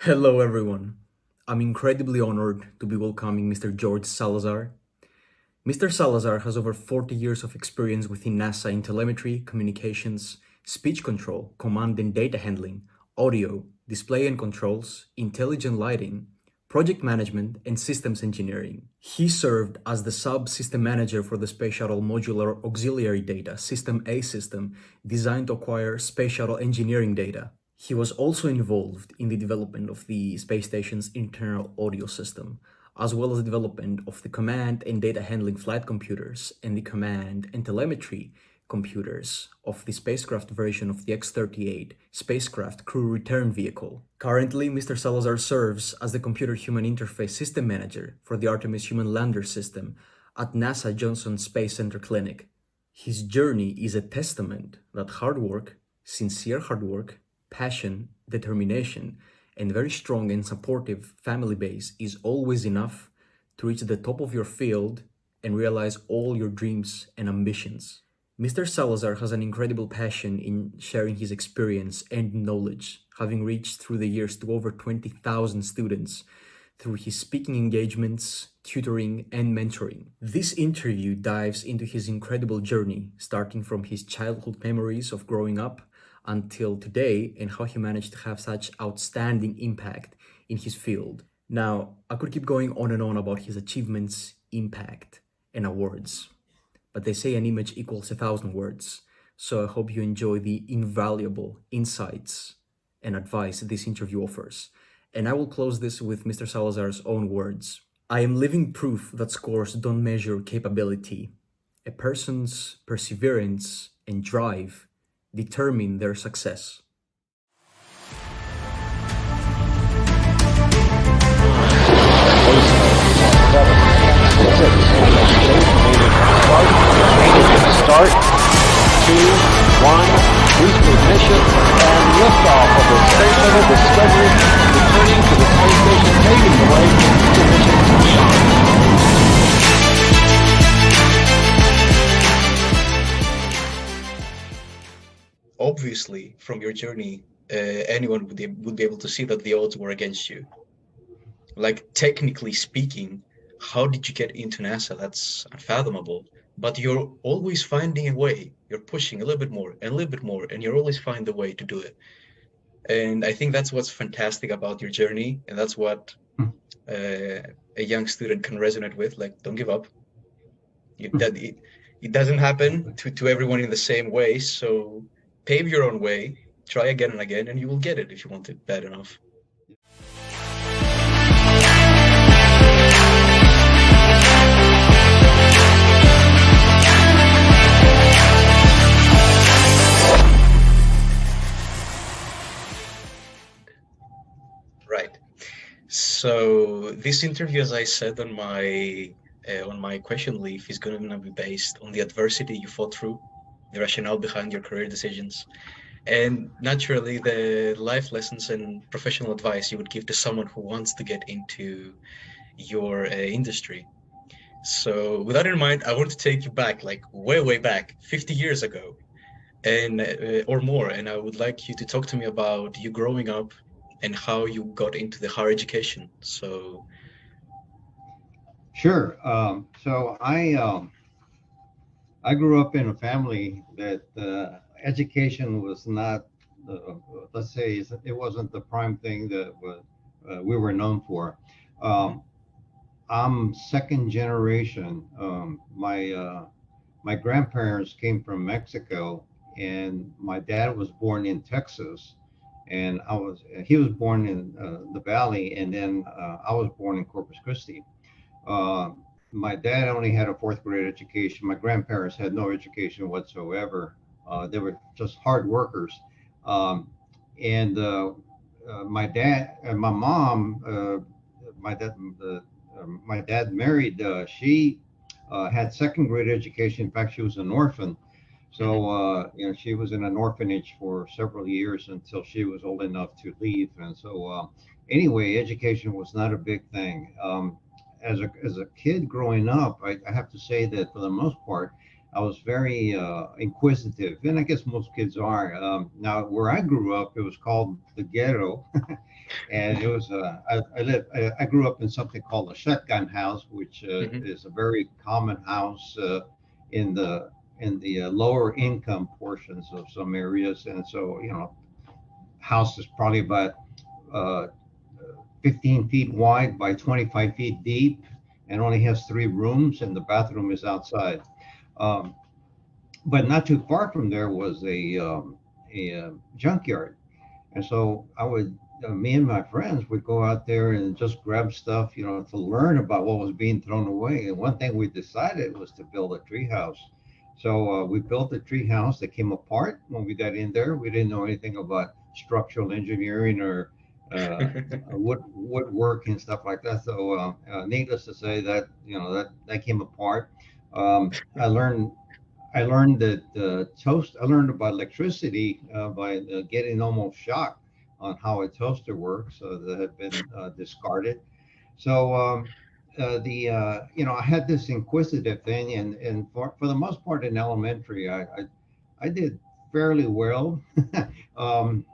Hello, everyone. I'm incredibly honored to be welcoming Mr. George Salazar. Mr. Salazar has over 40 years of experience within NASA in telemetry, communications, speech control, command and data handling, audio, display and controls, intelligent lighting, project management, and systems engineering. He served as the subsystem manager for the Space Shuttle Modular Auxiliary Data System A system designed to acquire space shuttle engineering data. He was also involved in the development of the space station's internal audio system, as well as the development of the command and data handling flight computers and the command and telemetry computers of the spacecraft version of the X-38 spacecraft crew return vehicle. Currently, Mr. Salazar serves as the Computer Human Interface System Manager for the Artemis Human Lander System at NASA Johnson Space Center Clinic. His journey is a testament that hard work, sincere hard work, passion, determination, and very strong and supportive family base is always enough to reach the top of your field and realize all your dreams and ambitions. Mr. Salazar has an incredible passion in sharing his experience and knowledge, having reached through the years to over 20,000 students through his speaking engagements, tutoring, and mentoring. This interview dives into his incredible journey, starting from his childhood memories of growing up until today and how he managed to have such outstanding impact in his field. Now, I could keep going on and on about his achievements, impact, and awards, but they say an image equals 1,000 words, so I hope you enjoy the invaluable insights and advice this interview offers. And I will close this with Mr. Salazar's own words. I am living proof that scores don't measure capability. A person's perseverance and drive determine their success. Start, 2, 1, boost ignition, and liftoff of the Space Shuttle Discovery, returning to the space station, paving the way to mission Obviously, from your journey, anyone would be able to see that the odds were against you. Like, technically speaking, how did you get into NASA? That's unfathomable. But you're always finding a way. You're pushing a little bit more and a little bit more, and you're always find a way to do it. And I think that's what's fantastic about your journey, and that's what a young student can resonate with. Like, don't give up. It doesn't happen to everyone in the same way, so pave your own way, try again and again, and you will get it if you want it bad enough. Right. So this interview, as I said on my question leaf, is going to be based on the adversity you fought through, the rationale behind your career decisions, and naturally the life lessons and professional advice you would give to someone who wants to get into your industry. So with that in mind, I want to take you back, like way back, 50 years ago, and or more. And I would like you to talk to me about you growing up and how you got into the higher education. So Sure. I grew up in a family that education was not, let's say, it wasn't the prime thing that we were known for. I'm second generation. My grandparents came from Mexico, and my dad was born in Texas, and he was born in the Valley, and then I was born in Corpus Christi. Uh, my dad only had a fourth grade education. My grandparents had no education whatsoever. They were just hard workers. Um, and My dad and my mom, my dad, my dad married. She had second grade education. In fact, she was an orphan. So, she was in an orphanage for several years until she was old enough to leave. And so, anyway, education was not a big thing. As a kid growing up, I have to say that for the most part, I was very inquisitive, and I guess most kids are. Now, where I grew up, it was called the ghetto, and it was I grew up in something called a shotgun house, which Hmm. is a very common house in the lower income portions of some areas, and so house is probably about uh, 15 feet wide by 25 feet deep, and only has 3 rooms, and the bathroom is outside. Um, but not too far from there was a junkyard, and so me and my friends would go out there and just grab stuff, to learn about what was being thrown away. And one thing we decided was to build a tree house. So we built a tree house that came apart when we got in there. We didn't know anything about structural engineering or woodwork and stuff like that. So needless to say, that came apart. I learned that I learned about electricity by getting almost shocked on how a toaster works that had been discarded. So I had this inquisitive thing, and for the most part in elementary, I did fairly well. um,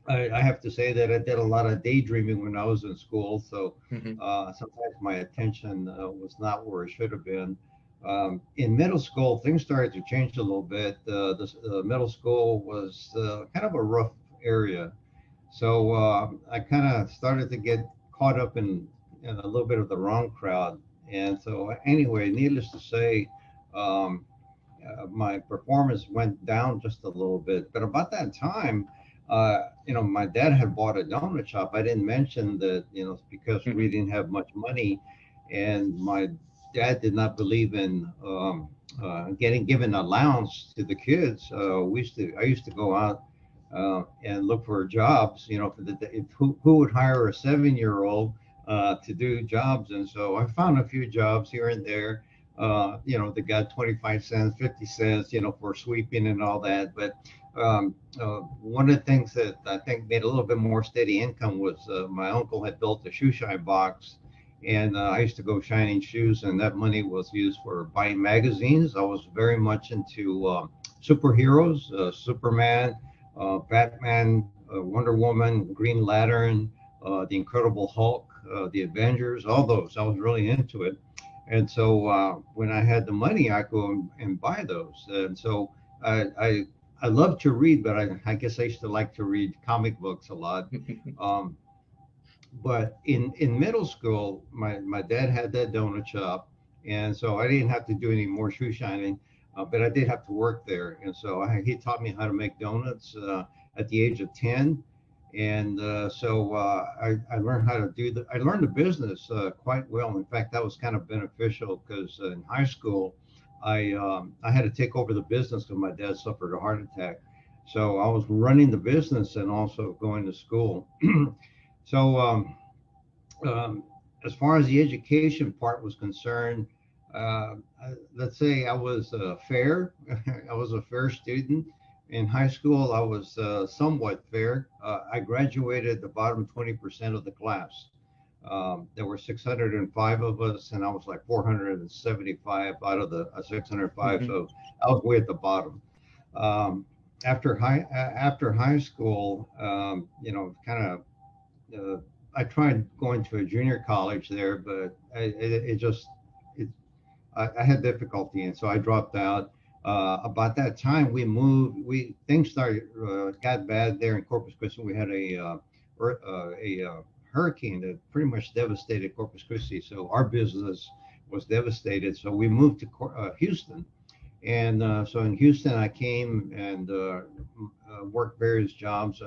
I have to say that I did a lot of daydreaming when I was in school, so Hmm. sometimes my attention was not where it should have been. In middle school, things started to change a little bit. The middle school was kind of a rough area, so I kind of started to get caught up in a little bit of the wrong crowd. And so, anyway, needless to say, um, my performance went down just a little bit. But about that time, my dad had bought a donut shop. I didn't mention that, because we Hmm. didn't have much money, and my dad did not believe in getting given allowance to the kids. I used to go out and look for jobs. Who would hire a 7-year-old to do jobs? And so I found a few jobs here and there. They got 25 cents, 50 cents, for sweeping and all that. But one of the things that I think made a little bit more steady income was my uncle had built a shoe shine box, and I used to go shining shoes, and that money was used for buying magazines. I was very much into superheroes, Superman, Batman, Wonder Woman, Green Lantern, the Incredible Hulk, the Avengers, all those. I was really into it. And so when I had the money, I go and buy those. And so I, I, I love to read, but I guess I used to like to read comic books a lot. Um, but in middle school, my dad had that donut shop, and so I didn't have to do any more shoe shining, but I did have to work there, and so he taught me how to make donuts at the age of 10. And so I learned how to I learned the business quite well. In fact, that was kind of beneficial because in high school, I had to take over the business because my dad suffered a heart attack. So I was running the business and also going to school. So um, as far as the education part was concerned, let's say I was fair. I was a fair student. In high school, I was somewhat fair. I graduated the bottom 20% of the class. There were 605 of us, and I was like 475 out of the 605. Hmm. So I was way at the bottom. Um, after high school, kind of I tried going to a junior college there, but it just it, I had difficulty, and so I dropped out. About that time, we moved. We things started got bad there in Corpus Christi. We had a hurricane that pretty much devastated Corpus Christi, so our business was devastated. So we moved to Houston, and so in Houston, I came and worked various jobs.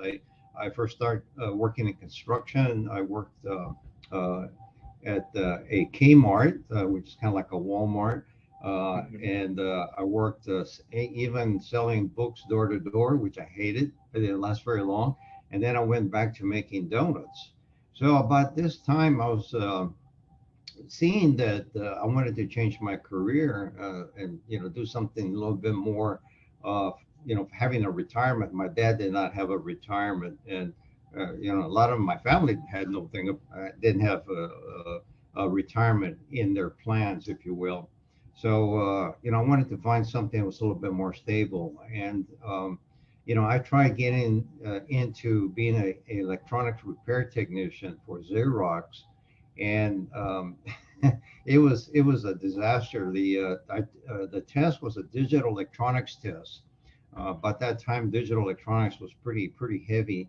I first started working in construction. I worked at a Kmart, which is kind of like a Walmart. Hmm. And I worked even selling books door to door, which I hated. It didn't last very long. And then I went back to making donuts. So about this time, I was seeing that I wanted to change my career and do something a little bit more. Uh, having a retirement. My dad did not have a retirement, and a lot of my family had no thing. Didn't have a retirement in their plans, if you will. So, I wanted to find something that was a little bit more stable. And, I tried getting into being a electronics repair technician for Xerox, and it was a disaster. The test was a digital electronics test. But that time, digital electronics was pretty heavy,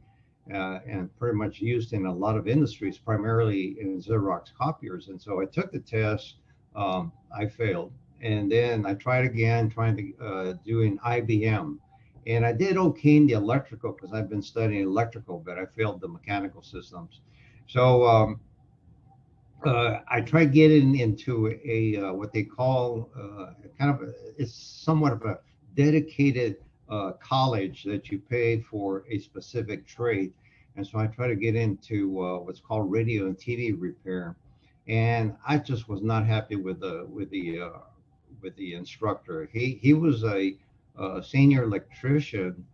and pretty much used in a lot of industries, primarily in Xerox copiers. And so I took the test. I failed, and then I tried again, trying to do an IBM, and I did okay in the electrical because I've been studying electrical, but I failed the mechanical systems. So I tried getting into a what they call kind of it's somewhat of a dedicated college that you pay for a specific trade, and so I tried to get into what's called radio and TV repair, and I just was not happy with the instructor. He was a senior electrician,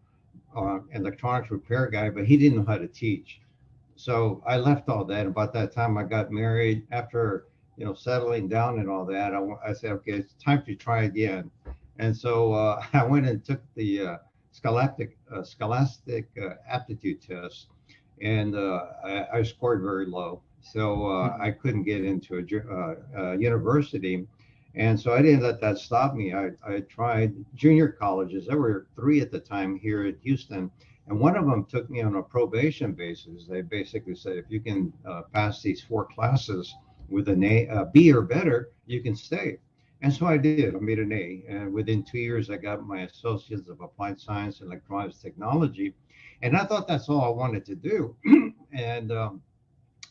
electronics repair guy, but he didn't know how to teach. So I left all that. About that time, I got married. After settling down and all that, I said, okay, it's time to try again. And so I went and took the scholastic aptitude test, and I scored very low. So I couldn't get into a university. And so I didn't let that stop me. I tried junior colleges. There were three at the time here at Houston, and one of them took me on a probation basis. They basically said, if you can pass these four classes with an B or better, you can stay. And so I did. I made an A, and within 2 years, I got my Associates of Applied Science and Electronics Technology, and I thought that's all I wanted to do. And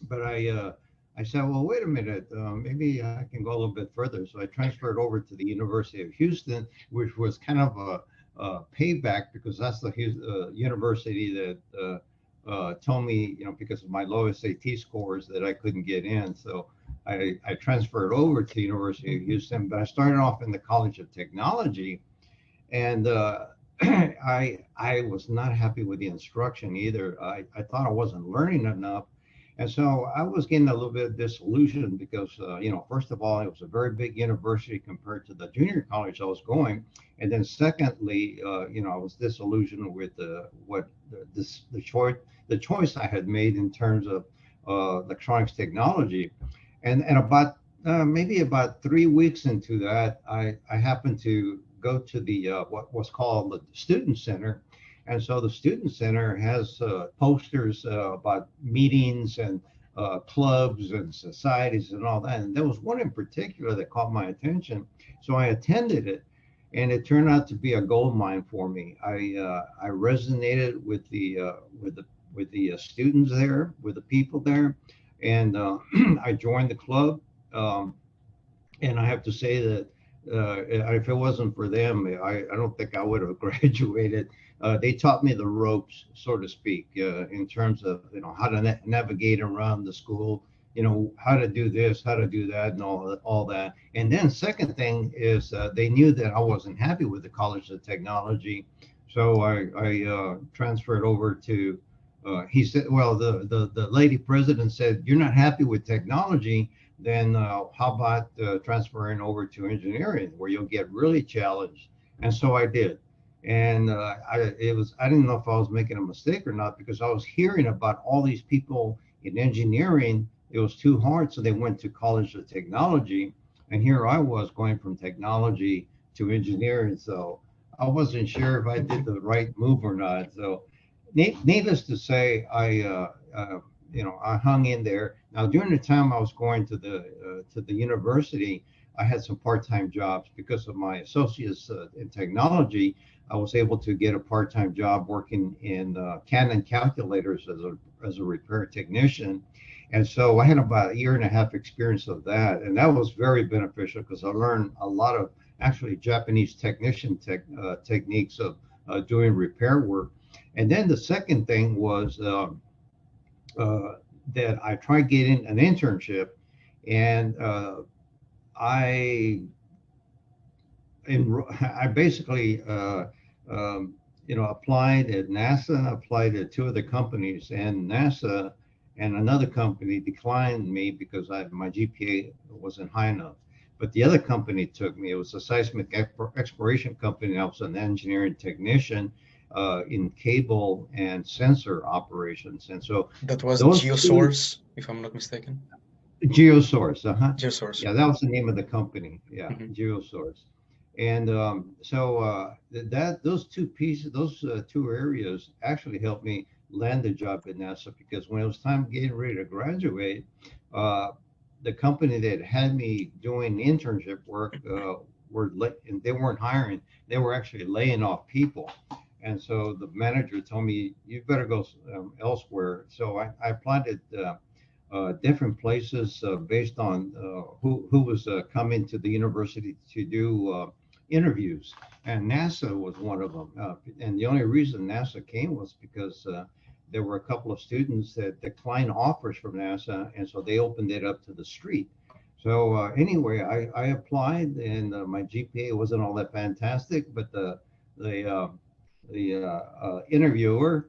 but I said, well, wait a minute, maybe I can go a little bit further. So I transferred over to the University of Houston, which was kind of a payback, because that's the university that told me, because of my low SAT scores, that I couldn't get in. So I transferred over to the University of Houston, but I started off in the College of Technology, and I was not happy with the instruction either. I thought I wasn't learning enough. And so I was getting a little bit disillusioned because, first of all, it was a very big university compared to the junior college I was going. And then secondly, I was disillusioned with the choice I had made in terms of electronics technology. And about maybe about 3 weeks into that, I happened to go to the what was called the Student Center. And so the Student Center has posters about meetings and clubs and societies and all that. And there was one in particular that caught my attention. So I attended it, and it turned out to be a gold mine for me. I resonated with the students there, with the people there, and I joined the club. And I have to say that if it wasn't for them, I don't think I would have graduated. They taught me the ropes, so to speak, in terms of how to navigate around the school, how to do this, how to do that, and all that. And then second thing is they knew that I wasn't happy with the College of Technology, so I transferred over to. He said, well, the lady president said, you're not happy with technology, then how about transferring over to engineering, where you'll get really challenged? And so I did. And I didn't know if I was making a mistake or not, because I was hearing about all these people in engineering. It was too hard, so they went to College of Technology, and here I was going from technology to engineering. So I wasn't sure if I did the right move or not. So needless to say, I hung in there. Now, during the time I was going to the university, I had some part-time jobs because of my associates in technology. I was able to get a part-time job working in Canon calculators as a repair technician. And so I had about a year and a half experience of that. And that was very beneficial because I learned a lot of actually Japanese technician techniques of doing repair work. And then the second thing was that I tried getting an internship, and I basically applied at NASA, applied at two other companies, and NASA and another company declined me because my GPA wasn't high enough. but the other company took me. It was a seismic exploration company. I was an engineering technician in cable and sensor operations. And so That was those two, Geosource, if I'm not mistaken. Geosource, Geosource. yeah, that was the name of the company. Yeah, Mhm. Geosource. And those two pieces, those two areas actually helped me land the job at NASA because when it was time getting ready to graduate, uh, the company that had me doing internship work and they weren't hiring. They were actually laying off people. And so the manager told me, you better go elsewhere. So I applied at different places based on who was coming to the university to do interviews. And NASA was one of them. And the only reason NASA came was because there were a couple of students that declined offers from NASA, and so they opened it up to the street. So anyway, I applied, and my GPA wasn't all that fantastic, but the interviewer,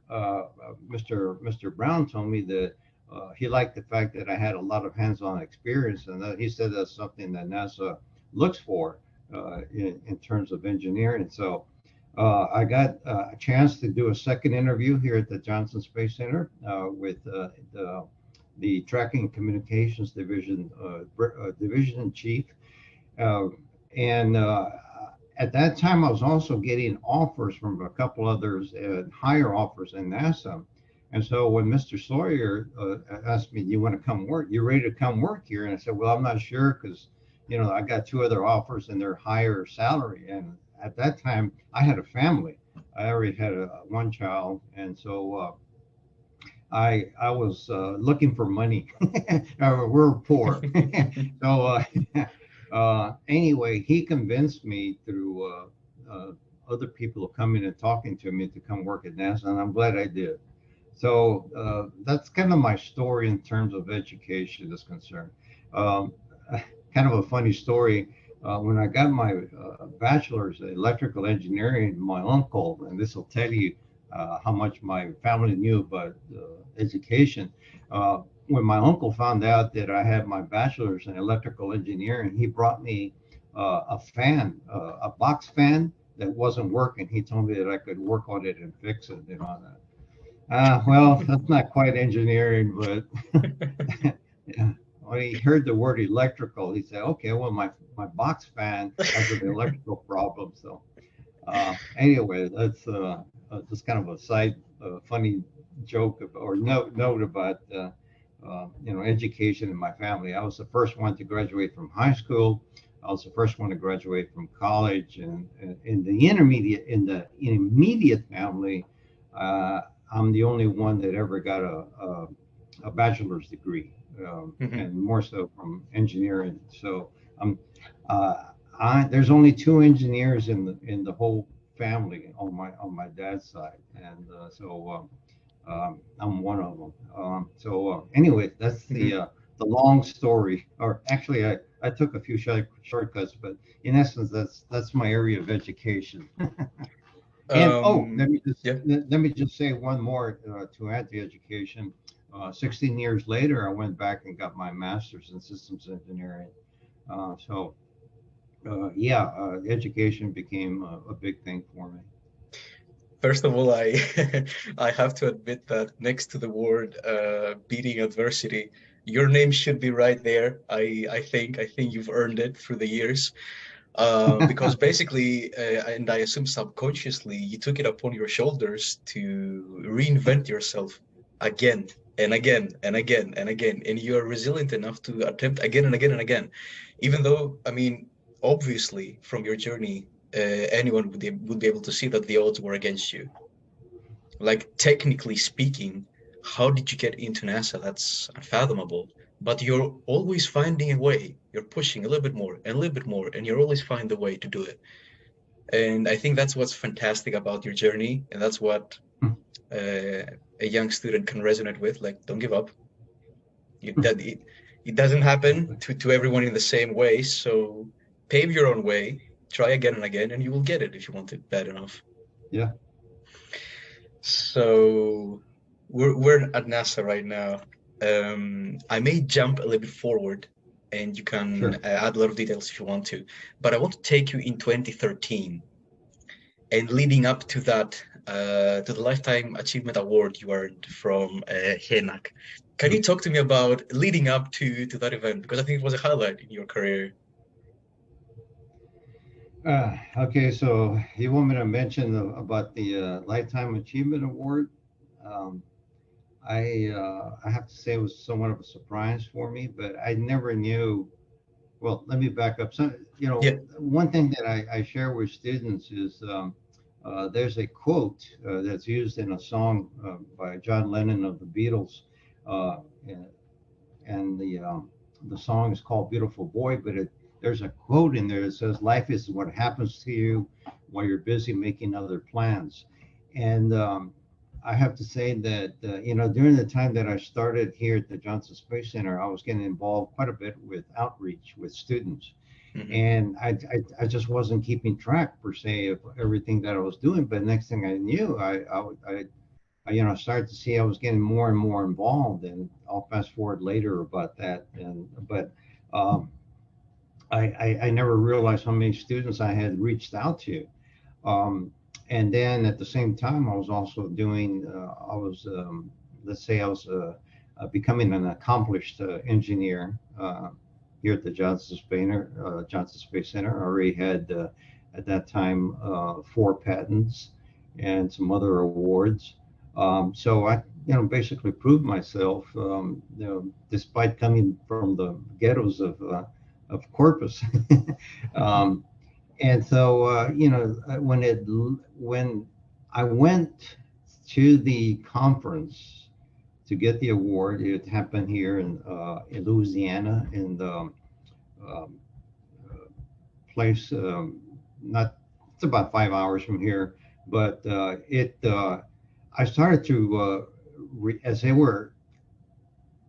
Mr. Brown, told me that he liked the fact that I had a lot of hands-on experience, and that he said that's something that NASA looks for in terms of engineering. So I got a chance to do a second interview here at the Johnson Space Center with the Tracking and Communications Division Division Chief, uh, and at that time I was also getting offers from a couple others, higher offers in NASA. And so when Mr. Sawyer asked me, "Do you want to come work? You ready to come work here?" And I said, "Well, I'm not sure because, I got two other offers and they're higher salary." And at that time, I had a family. I already had one child, and so I was looking for money. We're poor, so anyway, he convinced me through other people coming and talking to me to come work at NASA, and I'm glad I did. So that's kind of my story in terms of education is concerned. Um, Kind of a funny story. When I got my bachelor's in electrical engineering, my uncle, and this will tell you how much my family knew about education. When my uncle found out that I had my bachelor's in electrical engineering, he brought me a fan, a box fan that wasn't working. He told me that I could work on it and fix it and all that. Well, that's not quite engineering, but yeah. When he heard the word electrical, he said, "Okay, well, my box fan has an electrical problem." So anyway, that's just kind of a side funny joke or note about education in my family. I was the first one to graduate from high school. I was the first one to graduate from college, and in the immediate family, uh, I'm the only one that ever got a bachelor's degree, Mhm. and more so from engineering. So I'm uh, there's only two engineers in the whole family on my dad's side, and I'm one of them. Anyway, that's Mhm. the long story. Or actually, I took a few shortcuts, but in essence, that's my area of education. And Um, yeah. let me just say one more to add to education. 16 years later, I went back and got my master's in systems engineering. Education became a big thing for me. First of all, I I have to admit that next to the word beating adversity, your name should be right there. I think you've earned it through the years. Because basically, and I assume subconsciously, you took it upon your shoulders to reinvent yourself again and again and again and again. And you are resilient enough to attempt again and again and again. Even though, I mean, obviously, from your journey, anyone would be able to see that the odds were against you. Like, technically speaking, how did you get into NASA? That's unfathomable. But you're always finding a way. You're pushing a little bit more and a little bit more, and you're always finding the way to do it. And I think that's what's fantastic about your journey, and that's what uh, a young student can resonate with. Like, don't give up. It doesn't happen to everyone in the same way. So pave your own way, try again and again, and you will get it if you want it bad enough. Yeah. So we're at NASA right now. I may jump a little bit forward and you can Sure. add a lot of details if you want to. But I want to take you in 2013 and leading up to that, to the Lifetime Achievement Award you earned from HENAC. Can you talk to me about leading up to that event? Because I think it was a highlight in your career. Okay, so you want me to mention about the Lifetime Achievement Award? Um, I have to say it was somewhat of a surprise for me, but I never knew. Well, let me back up. So, Yeah. one thing that I share with students is there's a quote that's used in a song by John Lennon of the Beatles, uh, and, and the song is called "Beautiful Boy." But there's a quote in there that says, "Life is what happens to you while you're busy making other plans." And I have to say that during the time that I started here at the Johnson Space Center, I was getting involved quite a bit with outreach with students, Mm-hmm. and I just wasn't keeping track per se of everything that I was doing. But next thing I knew, I started to see I was getting more and more involved, and I'll fast forward later about that. But um, I never realized how many students I had reached out to. Um, and then at the same time, I was also doing, let's say I was becoming an accomplished engineer here at the Johnson Space Center. I already had, at that time, 4 patents and some other awards. So I, basically proved myself, despite coming from the ghettos of Corpus. um, and so when I went to the conference to get the award, it happened here in Louisiana, in the um, place not it's about 5 hours from here, but I started to as they were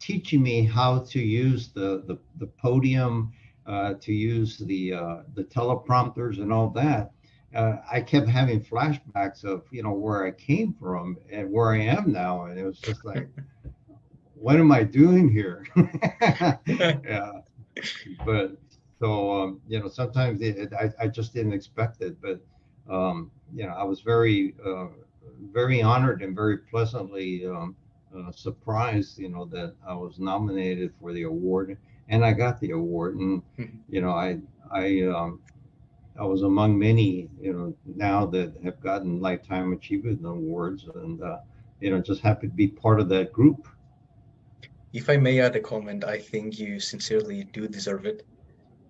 teaching me how to use the podium, to use the teleprompters and all that. I kept having flashbacks of where I came from and where I am now, and it was just like, what am I doing here? Yeah, but so sometimes I just didn't expect it, but I was very honored and very pleasantly surprised, that I was nominated for the award, and I got the award. And I was among many, now that have gotten lifetime achievement awards, and just happy to be part of that group. If I may add a comment, I think you sincerely do deserve it.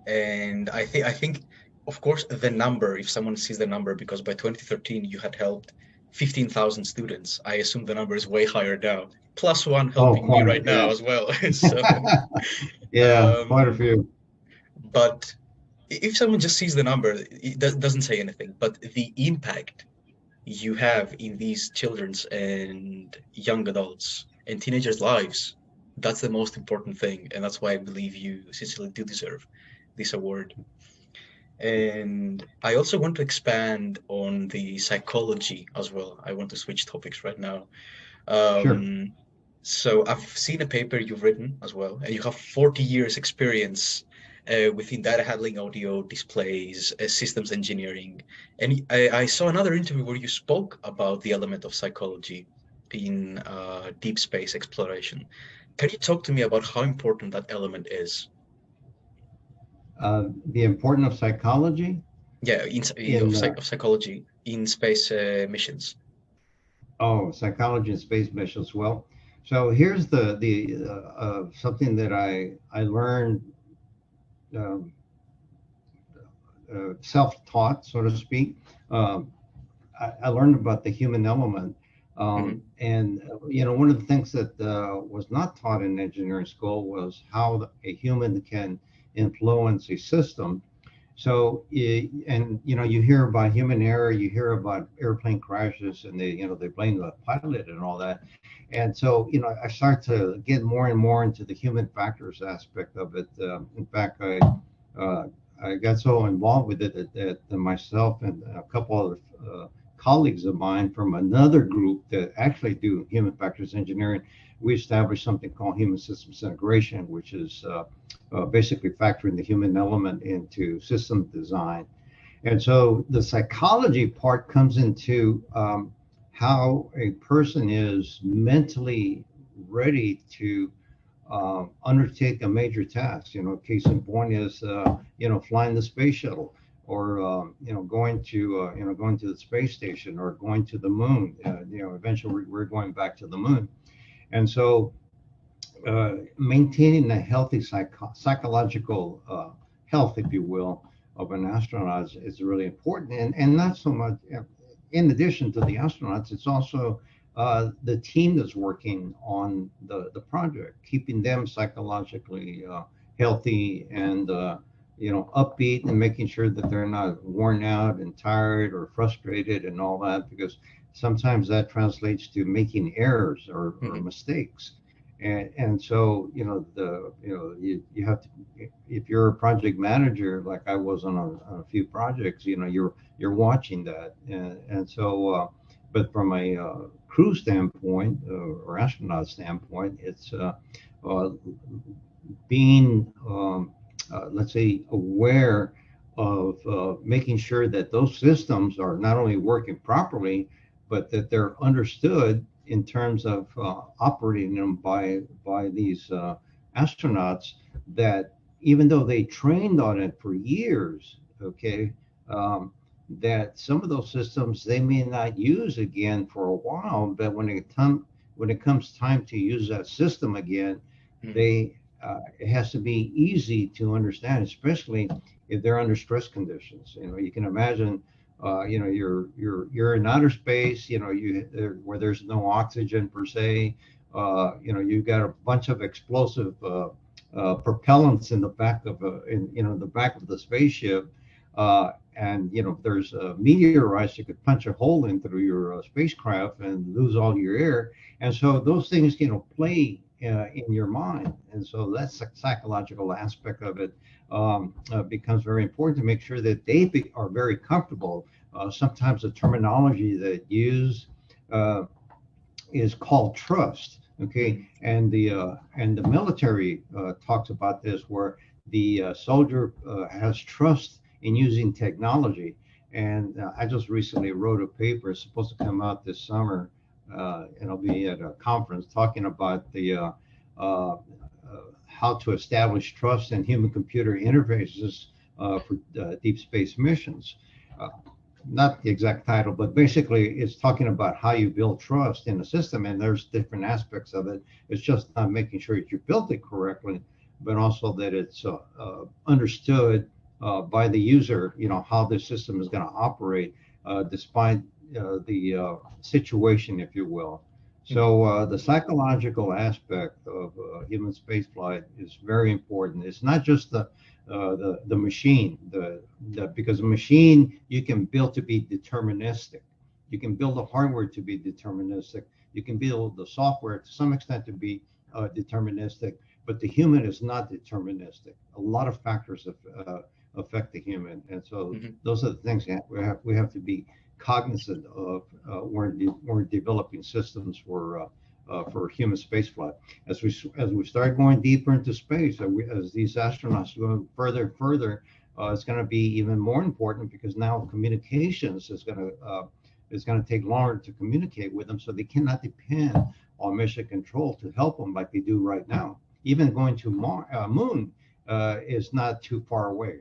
And I think, of course, the number, if someone sees the number, because by 2013 you had helped 15,000 students, I assume the number is way higher now. Plus one Oh, helping me quite, right now yeah. as well. So, Yeah, quite a um, few. but if someone just sees the number, it doesn't say anything. But the impact you have in these children's and young adults and teenagers' lives, that's the most important thing. And that's why I believe you sincerely do deserve this award. And I also want to expand on the psychology as well. I want to switch topics right now. Sure. Um, so I've seen a paper you've written as well, and you have 40 years experience within data handling, audio, displays, systems engineering. And I saw another interview where you spoke about the element of psychology in deep space exploration. Can you talk to me about how important that element is? The importance of psychology Yeah, in of psychology in space missions. psychology and space missions. Well, so here's the something that I learned, um, self-taught, so to speak. Um, I learned about the human element, Hmm. and one of the things that was not taught in engineering school was how a human can influence a system. So, and you hear about human error, you hear about airplane crashes, and they blame the pilot and all that. And so, I start to get more and more into the human factors aspect of it. In fact, uh, I got so involved with it that myself and a couple of colleagues of mine from another group that actually do human factors engineering, we established something called human systems integration, which is basically factoring the human element into system design. And so the psychology part comes into how a person is mentally ready to undertake a major task. Case in point is flying the space shuttle, or going to the space station, or going to the moon. Eventually we're going back to the moon, and so maintaining a healthy psychological health, if you will, of an astronaut is really important, and not so much. In addition to the astronauts, it's also the team that's working on the project, keeping them psychologically healthy and upbeat, and making sure that they're not worn out and tired or frustrated and all that, because sometimes that translates to making errors or mistakes. And so you have to, if you're a project manager like I was on a few projects, you're watching that, and so but from a crew standpoint or astronaut standpoint, it's being let's say aware of making sure that those systems are not only working properly, but that they're understood in terms of operating them by these astronauts, that even though they trained on it for years, okay, that some of those systems they may not use again for a while, but when it comes time to use that system again, they it has to be easy to understand, especially if they're under stress conditions. You can imagine you're in outer space, where there's no oxygen per se. You've got a bunch of explosive propellants in the back of the back of the spaceship, and there's meteorites you could punch a hole in through your spacecraft and lose all your air, and so those things play in your mind, and so that's the psychological aspect of it. Becomes very important to make sure that they are very comfortable. Sometimes the terminology that use is called trust. Okay, and the military talks about this, where the soldier has trust in using technology. And I just recently wrote a paper. It's supposed to come out this summer, and I'll be at a conference talking about the how to establish trust in human-computer interfaces for deep space missions. Not the exact title, but basically it's talking about how you build trust in a system, and there's different aspects of it. It's just not making sure that you built it correctly, but also that it's understood by the user, how the system is going to operate despite the situation, if you will. So the psychological aspect of human spaceflight is very important. It's not just the machine, because a machine you can build to be deterministic. You can build the hardware to be deterministic. You can build the software to some extent to be deterministic, but the human is not deterministic. A lot of factors affect the human, and so those are the things that we have to be cognizant of when we're developing systems for human spaceflight. As we start going deeper into space, as these astronauts go further and further, it's going to be even more important, because now communications is going to take longer to communicate with them, so they cannot depend on mission control to help them like they do right now. Even going to moon is not too far away.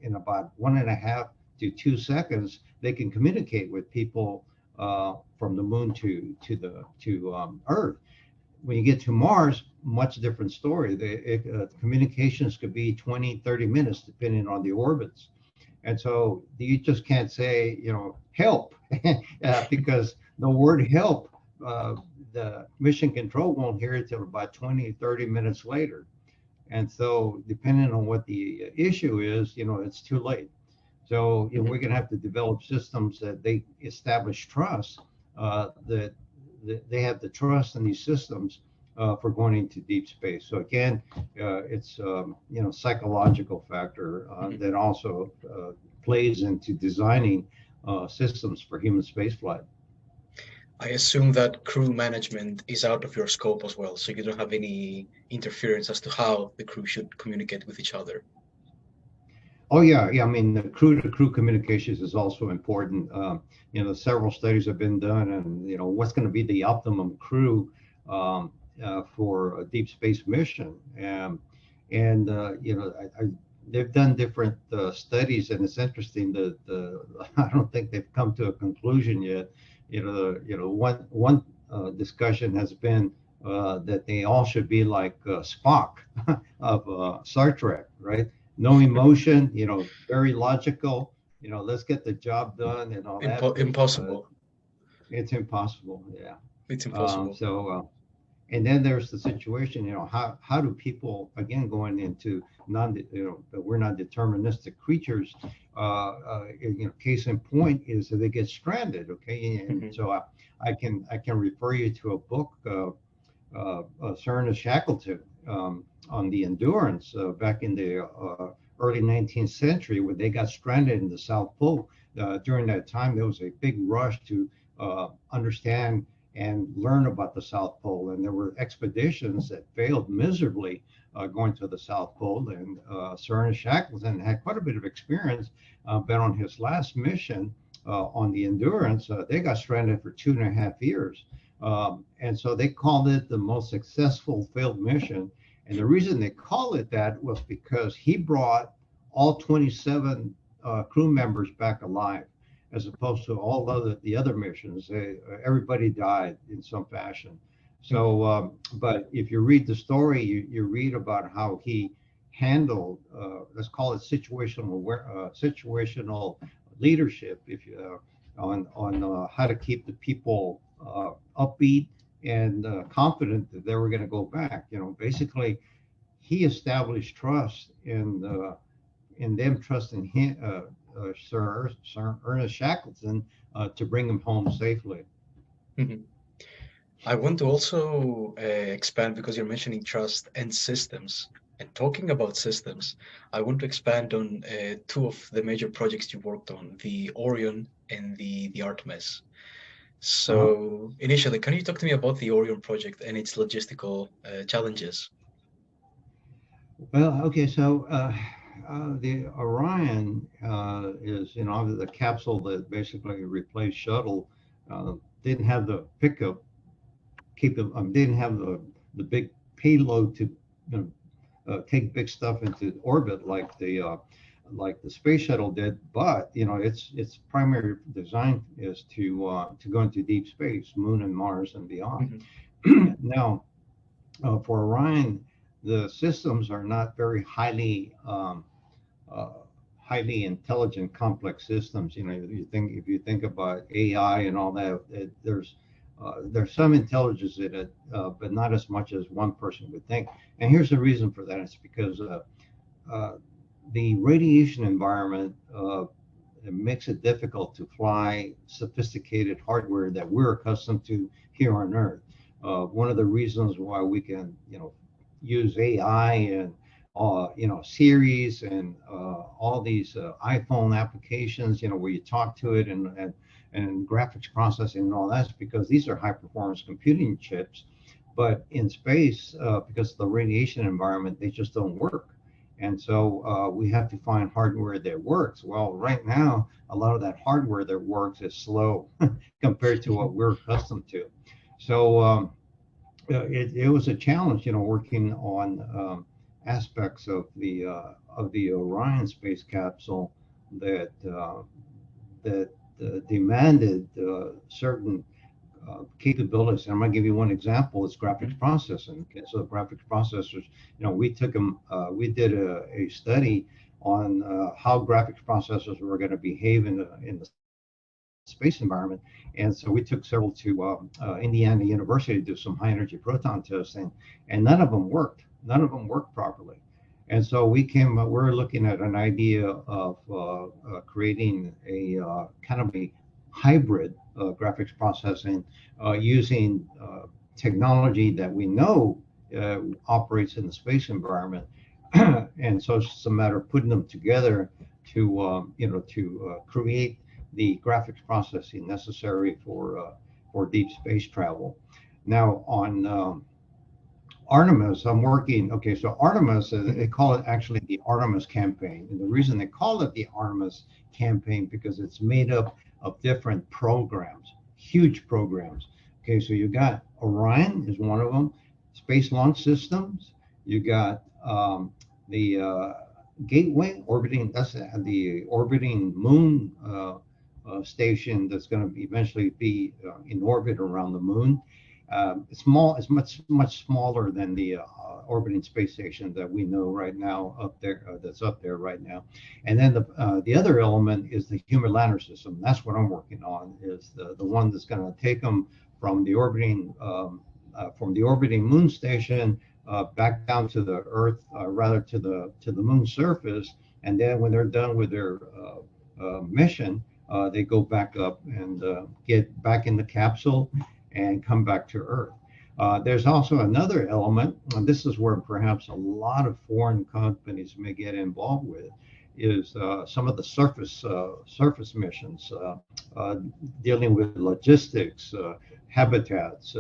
In about 1.5 to 2 seconds, they can communicate with people from the moon to Earth. When you get to Mars, much different story. The communications could be 20, 30 minutes, depending on the orbits. And so you just can't say, help, because the word help, the mission control won't hear it till about 20, 30 minutes later. And so depending on what the issue is, it's too late. So we're going to have to develop systems that they establish trust, that they have the trust in these systems for going into deep space. So again, it's psychological factor that also plays into designing systems for human spaceflight. I assume that crew management is out of your scope as well, so you don't have any interference as to how the crew should communicate with each other. Oh yeah, yeah. I mean, the crew-to-crew communications is also important. Several studies have been done, and what's going to be the optimum crew for a deep space mission. They've done different studies, and it's interesting that I don't think they've come to a conclusion yet. One discussion has been that they all should be like Spock of Star Trek, right? No emotion, very logical. Let's get the job done and all that. Impossible. It's impossible. Yeah. It's impossible. And then there's the situation, how do people, again, going into we're not deterministic creatures. Case in point is that they get stranded. Okay. And so I can refer you to a book, Sir Shackleton, on the Endurance back in the early 19th century, when they got stranded in the South Pole. During that time, there was a big rush to understand and learn about the South Pole, and there were expeditions that failed miserably going to the South Pole. And Sir Shackleton had quite a bit of experience, but on his last mission on the Endurance, they got stranded for 2.5 years. And so they called it the most successful failed mission. And the reason they call it that was because he brought all 27 crew members back alive, as opposed to all the other missions. Everybody died in some fashion. So, but if you read the story, you read about how he handled, let's call it situational leadership, on how to keep the people upbeat and confident that they were going to go back. Basically, he established trust in them trusting him, Sir Ernest Shackleton, to bring him home safely. Mm-hmm. I want to also expand, because you're mentioning trust and systems. And talking about systems, I want to expand on two of the major projects you worked on, the Orion and the Artemis. So initially, can you talk to me about the Orion project and its logistical challenges? Well, okay, so the Orion is, the capsule that basically replaced shuttle. Didn't have the pickup, didn't have the big payload to take big stuff into orbit like the space shuttle did. But its primary design is to go into deep space, Moon and Mars and beyond. Mm-hmm. Now, for Orion, the systems are not very highly intelligent, complex systems. If you think about AI and all that, there's some intelligence in it, but not as much as one person would think. And here's the reason for that: it's because the radiation environment it makes it difficult to fly sophisticated hardware that we're accustomed to here on Earth. One of the reasons why we can, use AI and Series and all these iPhone applications, where you talk to it and graphics processing and all that's because these are high performance computing chips. But in space, because of the radiation environment, they just don't work. And so we have to find hardware that works. Well, right now, a lot of that hardware that works is slow compared to what we're accustomed to. So it was a challenge, working on aspects of the Orion space capsule that demanded certain capabilities. And I'm going to give you one example. It's graphics processing. Okay, so graphics processors, we took them. We did a study on how graphics processors were going to behave in the space environment. And so we took several to Indiana University to do some high energy proton testing, and none of them worked. None of them worked properly. And so we're looking at an idea of creating a kind of a hybrid graphics processing using technology that we know operates in the space environment. And so it's just a matter of putting them together to create the graphics processing necessary for deep space travel. Now on Artemis, I'm working. Okay, so Artemis, they call it actually the Artemis campaign, and the reason they call it the Artemis campaign because it's made up of different programs, huge programs. Okay, so you got Orion is one of them, Space Launch Systems. You got the Gateway orbiting. That's the orbiting moon station that's going to eventually be in orbit around the moon. It's small. It's much smaller than the orbiting space station that we know right now up there. That's up there right now. And then the other element is the human lander system. That's what I'm working on. Is the one that's going to take them from the orbiting moon station back down to the Earth, rather to the moon surface. And then when they're done with their mission, they go back up and get back in the capsule and come back to Earth. There's also another element, and this is where perhaps a lot of foreign companies may get involved with, is some of the surface missions dealing with logistics, habitats,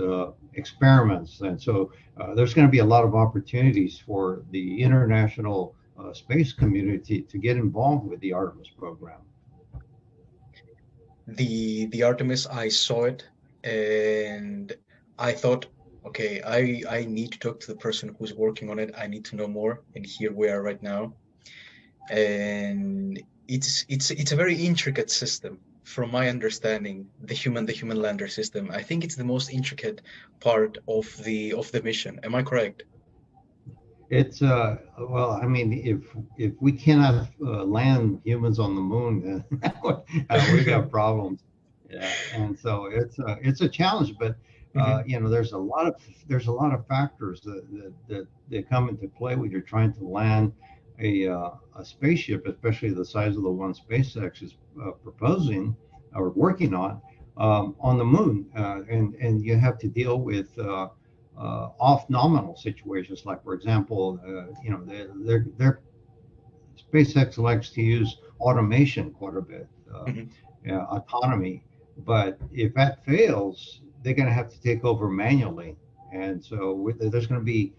experiments, and so there's going to be a lot of opportunities for the international space community to get involved with the Artemis program. The Artemis, I saw it, and I thought, okay, I need to talk to the person who's working on it. I need to know more, and here we are right now. And it's a very intricate system, from my understanding. The human lander system, I think it's the most intricate part of the mission. Am I correct? It's well, I mean, if we cannot land humans on the moon, then we got problems. Yeah, and so it's a challenge, but you know, there's a lot of factors that come into play when you're trying to land a spaceship, especially the size of the one SpaceX is proposing or working on the moon, and you have to deal with off nominal situations, like for example, you know, their SpaceX likes to use automation quite a bit, autonomy, but if that fails, they're going to have to take over manually, and so there's going to be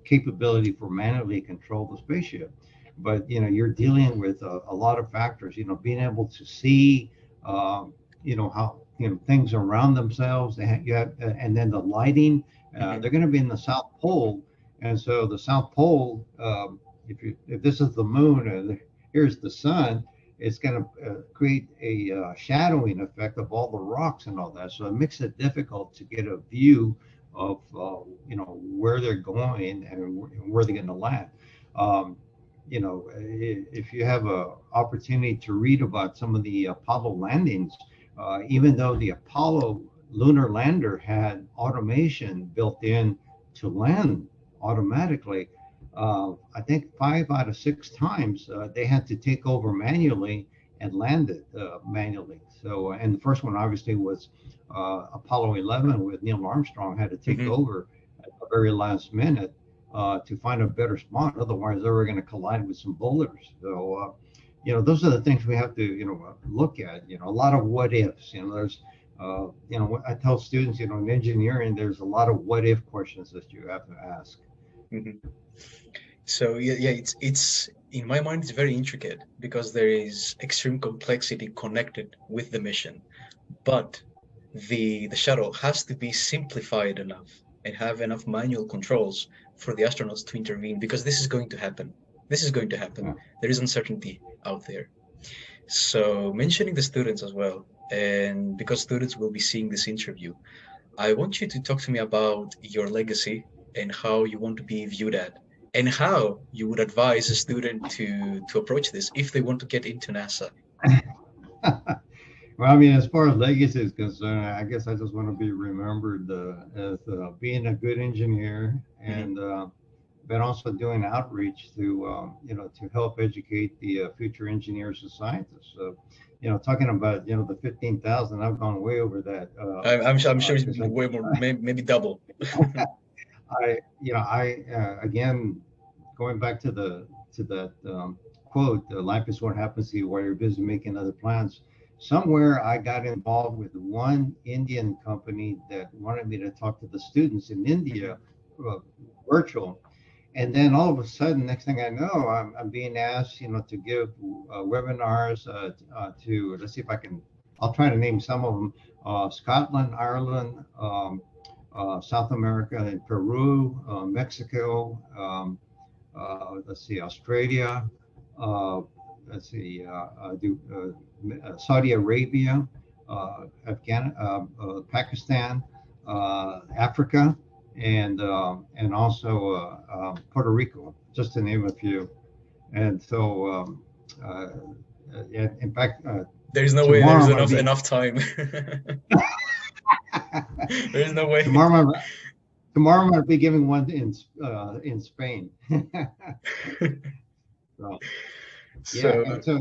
capability for manually control the spaceship. But you know, you're dealing with a lot of factors. You know, being able to see, you know, how, you know, things around themselves. You have, and then the lighting. They're going to be in the South Pole, and so the South Pole, if this is the moon and here's the sun, it's going to create a shadowing effect of all the rocks and all that. So it makes it difficult to get a view of you know, where they're going and where they're going to land. You know, if you have a opportunity to read about some of the Apollo landings, even though the Apollo lunar lander had automation built in to land automatically, I think 5 out of 6 times they had to take over manually and land it manually. So, and the first one obviously was Apollo 11, with Neil Armstrong had to take over at the very last minute to find a better spot. Otherwise, they were going to collide with some boulders. So, you know, those are the things we have to, you know, look at. You know, a lot of what ifs. You know, there's you know, I tell students, you know, in engineering, there's a lot of what if questions that you have to ask. So yeah, it's in my mind, it's very intricate because there is extreme complexity connected with the mission, but the shuttle has to be simplified enough and have enough manual controls for the astronauts to intervene, because this is going to happen. This is going to happen. Yeah. There is uncertainty out there. So mentioning the students as well, and because students will be seeing this interview, I want you to talk to me about your legacy and how you want to be viewed at, and how you would advise a student to approach this if they want to get into NASA. Well, I mean, as far as legacy is concerned, I guess I just want to be remembered as being a good engineer, and but also doing outreach to you know, to help educate the future engineers and scientists. So, you know, talking about, you know, the 15,000, I've gone way over that. I'm sure it's way more, maybe double. Again, going back to that quote, life is what happens to you while you're busy making other plans. somewhere I got involved with one Indian company that wanted me to talk to the students in India, uh, virtual. And then all of a sudden, next thing I know, I'm being asked, to give webinars to, let's see if I can, I'll try to name some of them, Scotland, Ireland, South America, and Peru, Mexico, let's see, Australia, uh, let's see, Saudi Arabia, Pakistan, Africa, and also Puerto Rico, just to name a few. And so, in fact, There's no way tomorrow there's I'm gonna enough time. There's no way. tomorrow I'm going to be giving one in Spain. So, So and so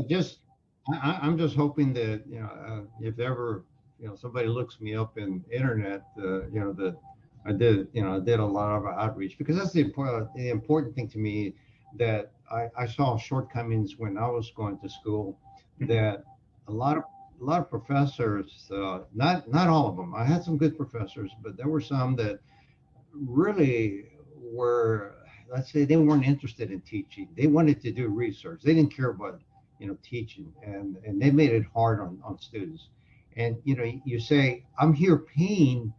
I'm just hoping that if ever somebody looks me up in internet, that I did a lot of outreach, because that's the important thing to me, that I saw shortcomings when I was going to school, that a lot of professors, not all of them. I had some good professors, but there were some that really were, let's say, they weren't interested in teaching. They wanted to do research. They didn't care about teaching, and they made it hard on students. And you say, I'm here paying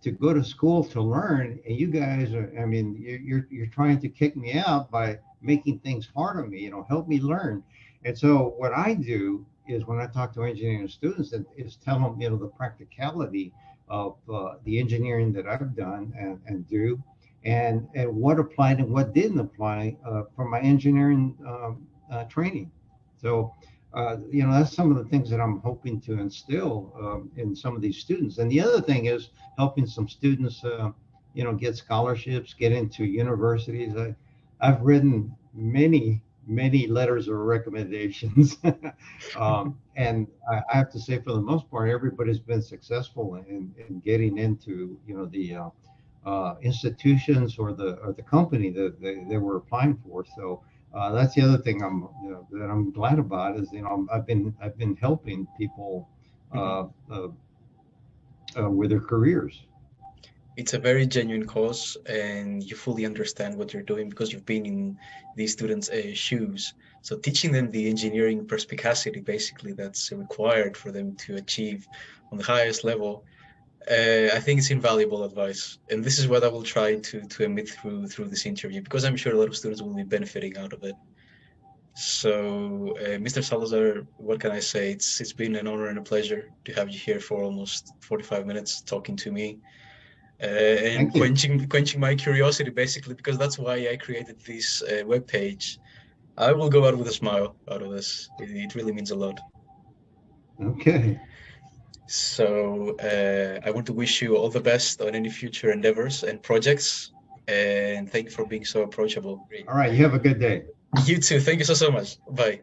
to go to school to learn, and you guys are, I mean, you're trying to kick me out by making things hard on me. Help me learn. And so what I do is, when I talk to engineering students, is tell them the practicality of the engineering that I've done and do, and what applied and what didn't apply from my engineering training. So, that's some of the things that I'm hoping to instill in some of these students. And the other thing is helping some students, get scholarships, get into universities. I've written many letters of recommendations. And I have to say, for the most part, everybody's been successful in getting into, the institutions or the company that they were applying for. So that's the other thing that I'm glad about, is I've been helping people with their careers. it's a very genuine cause, and you fully understand what you're doing because you've been in these students' shoes. So teaching them the engineering perspicacity, basically, that's required for them to achieve on the highest level, I think it's invaluable advice. And this is what I will try to emit through this interview, because I'm sure a lot of students will be benefiting out of it. So, Mr. Salazar, what can I say? It's been an honor and a pleasure to have you here for almost 45 minutes talking to me. And quenching my curiosity, basically, because that's why I created this web page. I will go out with a smile out of this. It really means a lot. Okay. So I want to wish you all the best on any future endeavors and projects. And thank you for being so approachable. All right. You have a good day. You too. Thank you so much. Bye.